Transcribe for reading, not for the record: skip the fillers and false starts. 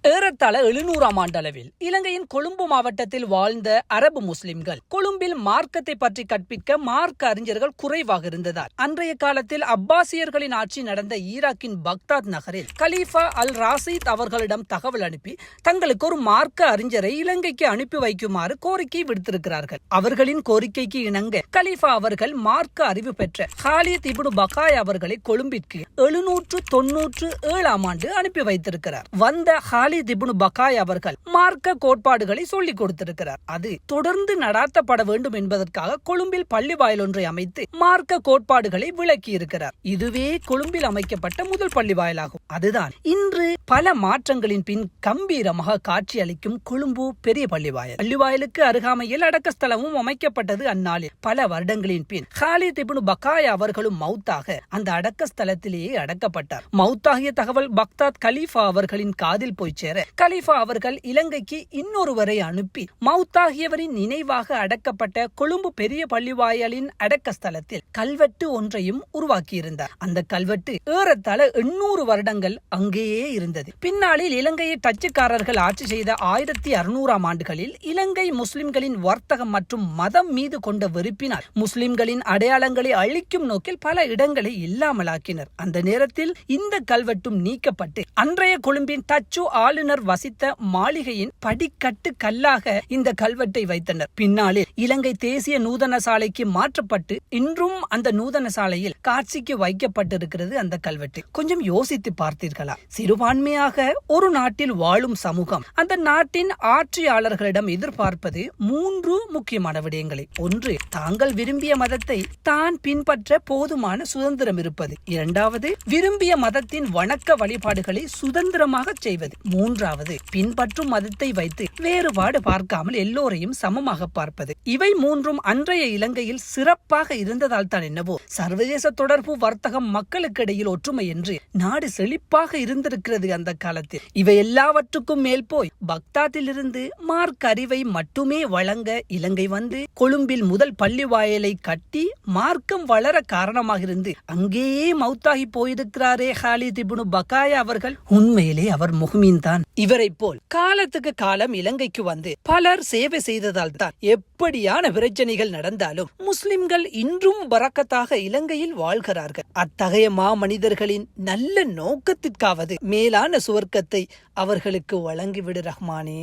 ஏறத்தாழ 700ஆம் ஆண்டளவில் இலங்கையின் கொழும்பு மாவட்டத்தில் வாழ்ந்த அரபு முஸ்லிம்கள் கொழும்பில் மார்க்கத்தை பற்றி கற்பிக்க மார்க்க அறிஞர்கள் குறைவாக இருந்ததால் அன்றைய காலத்தில் அப்பாசியர்களின் ஆட்சி நடந்த ஈராக்கின் பக்தாத் நகரில் கலீஃபா அல் ராசித் அவர்களிடம் தகவல் அனுப்பி தங்களுக்கு ஒரு மார்க்க அறிஞரை இலங்கைக்கு அனுப்பி வைக்குமாறு கோரிக்கை விடுத்திருக்கிறார்கள். அவர்களின் கோரிக்கைக்கு இணங்க கலீஃபா அவர்கள் மார்க்க அறிவு பெற்ற ஹாலித் இப்னு பகாய் அவர்களை கொழும்பிற்கு 797ஆம் ஆண்டு அனுப்பி வைத்திருக்கிறார். வந்த ஹாலித் இப்னு பகாய் அவர்கள் மார்க்க கோட்பாடுகளை சொல்லிக் கொடுத்திருக்கிறார். அது தொடர்ந்து நடாத்தப்பட வேண்டும் என்பதற்காக கொழும்பில் பள்ளி வாயில் ஒன்றை அமைத்து மார்க்க கோட்பாடுகளை விளக்கி இருக்கிறார். இதுவே கொழும்பில் அமைக்கப்பட்ட முதல் பள்ளி வாயிலாகும். அதுதான் இன்று பல மாற்றங்களின் பின் கம்பீரமாக காட்சி அளிக்கும் கொழும்பு பெரிய பள்ளிவாயல். பள்ளிவாயலுக்கு அருகாமையில் அடக்கஸ்தலமும் அமைக்கப்பட்டது. அந்நாளில் பல வருடங்களின் பின் ஹாலித் இப்னு பகாய் அவர்களும் மௌத்தாக அந்த அடக்கஸ்தலத்திலேயே அடக்கப்பட்டார். மௌத்தாகிய தகவல் பக்தாத் கலீஃபா அவர்களின் காதில் போய் சேர கலீஃபா அவர்கள் இலங்கைக்கு இன்னொருவரை அனுப்பி மௌத்தாகியவரின் நினைவாக அடக்கப்பட்ட கொழும்பு பெரிய பள்ளிவாயலின் அடக்கஸ்தலத்தில் கல்வெட்டு ஒன்றையும் உருவாக்கியிருந்தார். அந்த கல்வெட்டு ஏறத்தாழ 800 வருடங்கள் அங்கேயே இருந்தது. பின்னாளில் இலங்கையை டச்சுக்காரர்கள் ஆட்சி செய்த 1600ஆம் ஆண்டுகளில் இலங்கை முஸ்லிம்களின் வர்த்தகம் மற்றும் மதம் மீது கொண்ட வெறுப்பினால் முஸ்லிம்களின் அடையாளங்களை அழிக்கும் நோக்கில் பல இடங்களை இல்லாமலாக்கினர். அந்த நேரத்தில் இந்த கல்வெட்டும் நீக்கப்பட்டு அன்றைய கொழும்பின் டச்சு ஆளுநர் வசித்த மாளிகையின் படிக்கட்டு கல்லாக இந்த கல்வெட்டை வைத்தனர். பின்னாளில் இலங்கை தேசிய நூதன சாலைக்கு மாற்றப்பட்டு இன்றும் அந்த நூதன சாலையில் காட்சிக்கு வைக்கப்பட்டிருக்கிறது அந்த கல்வெட்டு. கொஞ்சம் யோசித்து பார்த்தீர்களா? சிறுபான்மையாக ஒரு நாட்டில் வாழும் சமூகம் அந்த நாட்டின் ஆட்சியாளர்களிடம் எதிர்பார்ப்பது 3 முக்கியமான விடயங்களை. ஒன்று, தாங்கள் விரும்பிய மதத்தை தான் பின்பற்ற போதுமான சுதந்திரம் இருப்பது. இரண்டாவது, விரும்பிய மதத்தின் வணக்க வழிபாடுகளை சுதந்திரமாக செய்வது. மூன்றாவது, பின்பற்றும் மதத்தை வைத்து வேறுபாடு பார்க்காமல் எல்லோரையும் சமமாக பார்ப்பது. இவை 3ம் அன்றைய இலங்கையில் சிறப்பாக இருந்ததால் தான் என்னவோ சர்வதேச தொடர்பு, வர்த்தகம், மக்களுக்கு இடையில் ஒற்றுமை என்று நாடு செழிப்பாக இருந்திருக்கிறது அந்த காலத்தில். இவை எல்லாவற்றுக்கும் மேல் போய் பக்தாத்தில் இருந்து மார்க் அறிவை மட்டுமே வழங்க இலங்கை வந்து கொழும்பில் முதல் பள்ளி வாயலை கட்டி மார்க்கம் வளர காரணமாக இருந்து அங்கேயே மௌத்தாகி போயிருக்கிறாரே ஹாலித் இப்னு பகாய் அவர்கள். உண்மையிலே அவர் முஹ்மின் தான். இவரை போல் காலத்துக்கு காலம் இலங்கைக்கு வந்து பலர் சேவை செய்ததால் தான் எப்படியான பிரச்சனைகள் நடந்தாலும் முஸ்லிம்கள் இன்றும் பரக்கத்தாக இலங்கையில் வாழ்கிறார்கள். அத்தகைய மாமனிதர்களின் நல்ல நோக்கத்திற்காவது மேலான சுவர்க்கத்தை அவர்களுக்கு வழங்கிவிடு ரஹ்மானே.